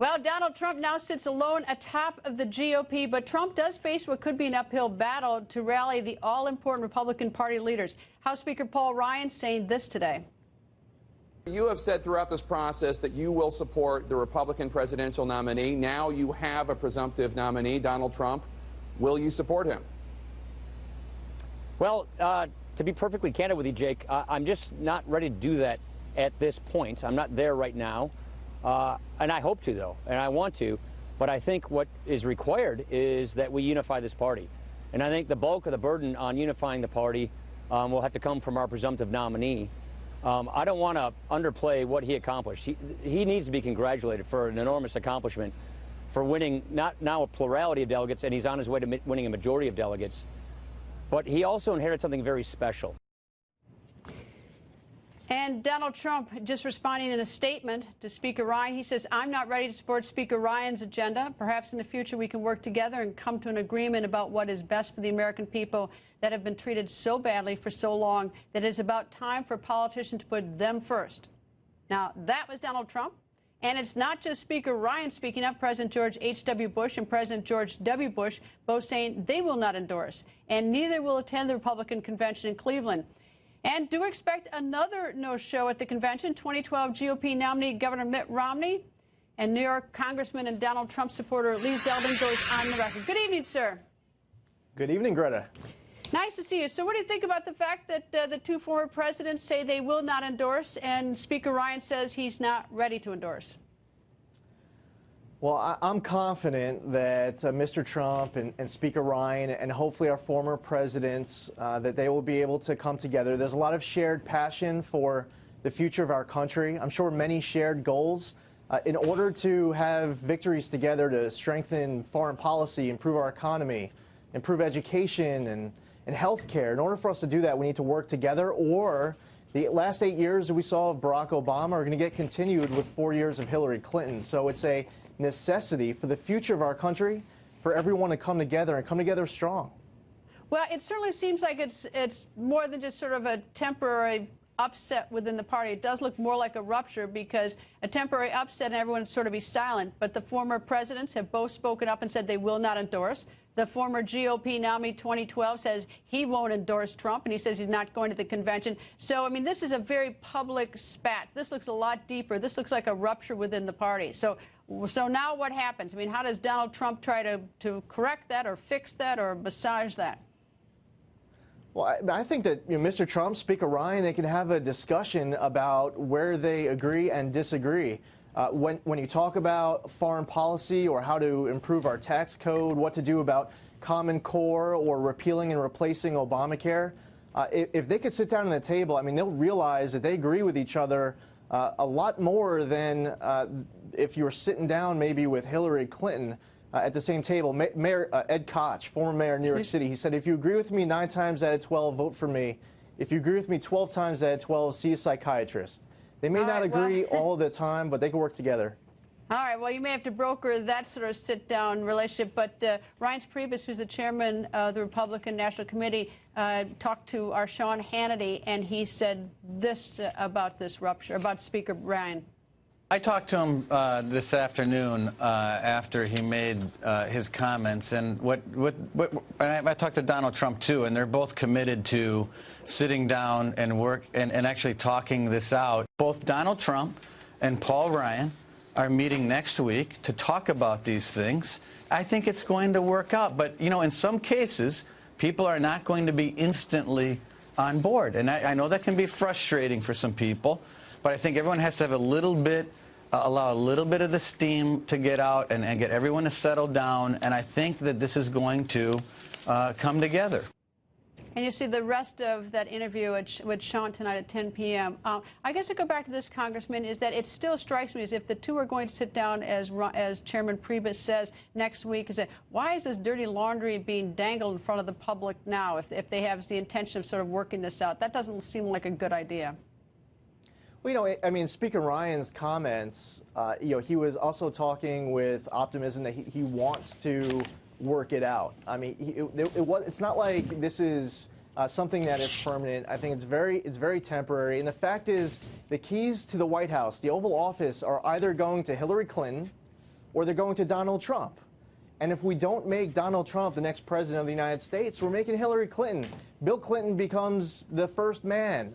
Well, Donald Trump now sits alone atop of the GOP, but Trump does face what could be an uphill battle to rally the all-important Republican Party leaders. House Speaker Paul Ryan saying this today. You have said throughout this process that you will support the Republican presidential nominee. Now you have a presumptive nominee, Donald Trump. Will you support him? Well, to be perfectly candid with you, Jake, I'm just not ready to do that at this point. I'm not there right now. And I hope to, though, and I want to. But I think what is required is that we unify this party. And I think the bulk of the burden on unifying the party will have to come from our presumptive nominee. I don't want to underplay what he accomplished. He needs to be congratulated for an enormous accomplishment for winning not now a plurality of delegates, and he's on his way to winning a majority of delegates. But he also inherited something very special. And Donald Trump just responding in a statement to Speaker Ryan. He says, I'm not ready to support Speaker Ryan's agenda. Perhaps in the future we can work together and come to an agreement about what is best for the American people that have been treated so badly for so long that it is about time for politicians to put them first. Now, that was Donald Trump. And it's not just Speaker Ryan speaking up. President George H.W. Bush and President George W. Bush both saying they will not endorse, and neither will attend the Republican convention in Cleveland. And do expect another no-show at the convention. 2012 GOP nominee Governor Mitt Romney and New York Congressman and Donald Trump supporter Lee Zeldin goes on the record. Good evening, sir. Good evening, Greta. Nice to see you. So what do you think about the fact that the two former presidents say they will not endorse, and Speaker Ryan says he's not ready to endorse? Well, I'm confident that Mr. Trump and Speaker Ryan and hopefully our former presidents, that they will be able to come together. There's a lot of shared passion for the future of our country. I'm sure many shared goals. In order to have victories together to strengthen foreign policy, improve our economy, improve education and health care, in order for us to do that, we need to work together, or the last 8 years that we saw of Barack Obama are going to get continued with 4 years of Hillary Clinton. So it's a necessity for the future of our country for everyone to come together and come together strong. Well, it certainly seems like it's more than just sort of a temporary upset within the party. It does look more like a rupture, because a temporary upset and everyone sort of be silent. But the former presidents have both spoken up and said they will not endorse. The former GOP nominee 2012 says he won't endorse Trump, and he says he's not going to the convention. So, I mean, this is a very public spat. This looks a lot deeper. This looks like a rupture within the party. So now what happens? I mean, how does Donald Trump try to correct that or fix that or massage that? Well, I think that Mr. Trump, Speaker Ryan, they can have a discussion about where they agree and disagree. When you talk about foreign policy or how to improve our tax code, what to do about Common Core or repealing and replacing Obamacare, if they could sit down at the table, I mean, they'll realize that they agree with each other a lot more than if you were sitting down maybe with Hillary Clinton at the same table. Mayor Ed Koch, former mayor of New York City, he said, if you agree with me 9 times out of 12, vote for me. If you agree with me 12 times out of 12, see a psychiatrist. They may not agree all the time, but they can work together. All right. Well, you may have to broker that sort of sit-down relationship. But Reince Priebus, who's the chairman of the Republican National Committee, talked to our Sean Hannity, and he said this about this rupture, about Speaker Ryan. I talked to him this afternoon after he made his comments, and I talked to Donald Trump too, and they're both committed to sitting down and work and actually talking this out. Both Donald Trump and Paul Ryan are meeting next week to talk about these things. I think it's going to work out, but you know, in some cases, people are not going to be instantly on board, and I know that can be frustrating for some people, but I think everyone has to have a little bit. Allow a little bit of the steam to get out and get everyone to settle down, and I think that this is going to come together. And you see the rest of that interview with Sean tonight at 10 p.m. I guess to go back to this, Congressman, is that it still strikes me as if the two are going to sit down, as Chairman Priebus says, next week. Is that, why is this dirty laundry being dangled in front of the public now if they have the intention of sort of working this out? That doesn't seem like a good idea. Well, you know, I mean, Speaker Ryan's comments, you know, he was also talking with optimism that he wants to work it out. I mean, it's not like this is something that is permanent. I think it's very temporary. And the fact is, the keys to the White House, the Oval Office, are either going to Hillary Clinton or they're going to Donald Trump. And if we don't make Donald Trump the next president of the United States, we're making Hillary Clinton. Bill Clinton becomes the first man.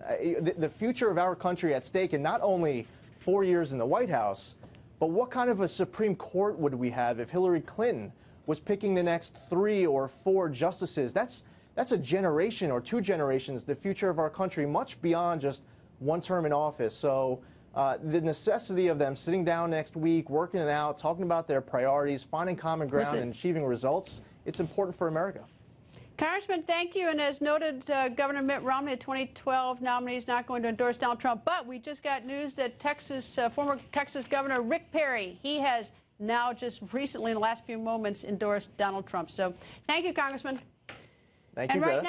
The future of our country at stake, and not only 4 years in the White House, but what kind of a Supreme Court would we have if Hillary Clinton was picking the next 3 or 4 justices? That's a generation or 2 generations, the future of our country, much beyond just one term in office. So the necessity of them sitting down next week, working it out, talking about their priorities, finding common ground, and achieving results, it's important for America. Congressman, thank you. And as noted, Governor Mitt Romney, the 2012 nominee, is not going to endorse Donald Trump. But we just got news that former Texas Governor Rick Perry, he has now just recently, in the last few moments, endorsed Donald Trump. So thank you, Congressman. Thank you, Greta.